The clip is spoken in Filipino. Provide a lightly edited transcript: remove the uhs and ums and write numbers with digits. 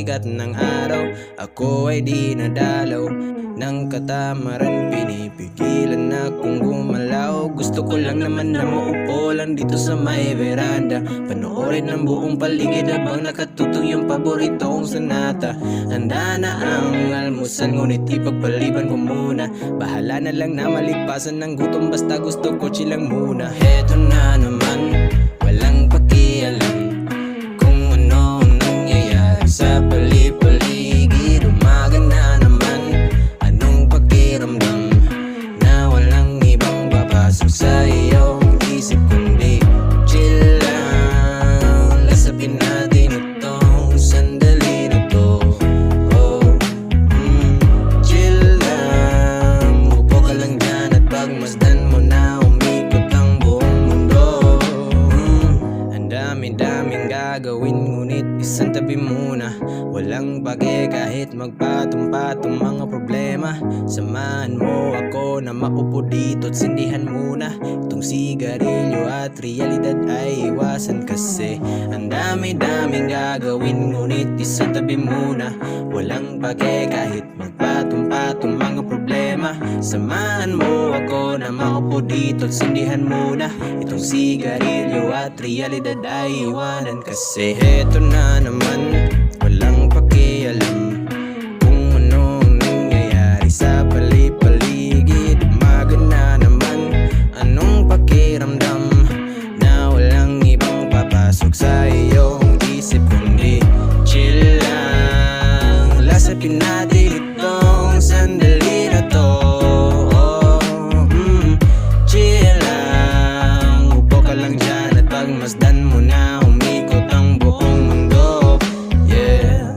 sikat ng araw. Ako ay di nadalaw ng katamaran, pinipigilan akong gumalaw. Gusto ko lang naman na maupo lang dito sa may veranda, panoorin ang buong paligid habang nakatutong yung paborito kong sonata. Handa na ang almusal, ngunit ipagpaliban ko muna. Bahala na lang na malipasan ng gutom, basta gusto ko chill lang muna. Heto na naman, walang pakialam kung ano ang nangyayari sa paligid. Umaga na naman, anong pakiramdam na walang ibang papasok sa iyong isip kundi chill lang. Lasapin natin itong sandali na to. Chill lang, upo ka lang dyan at pagmasdan mo na umikot ang buong mundo. Ang dami-daming gagawin, ngunit isang tabi muna. Walang bage kahit magpatong-patong mga problema. Samahan mo ako na maupo dito at sindihan muna itong sigarilyo at realidad ay iwasan, kasi ang dami-daming gagawin, ngunit isang tabi muna. Walang bage kahit magpatong-patong mga problema. Samahan mo ako na maupo dito at sindihan muna itong sigarilyo at realidad ay iwanan, kasi heto na naman, walang pakialam kung ano ang nangyayari sa paligid. Umaga na naman, anong pakiramdam na walang ibang papasok sa iyong isip kundi chill lang. Lasapin natin itong sandali na to. Chill lang, upo ka lang dyan at pagmasdan mo na umikot ang buong mundo. Yeah.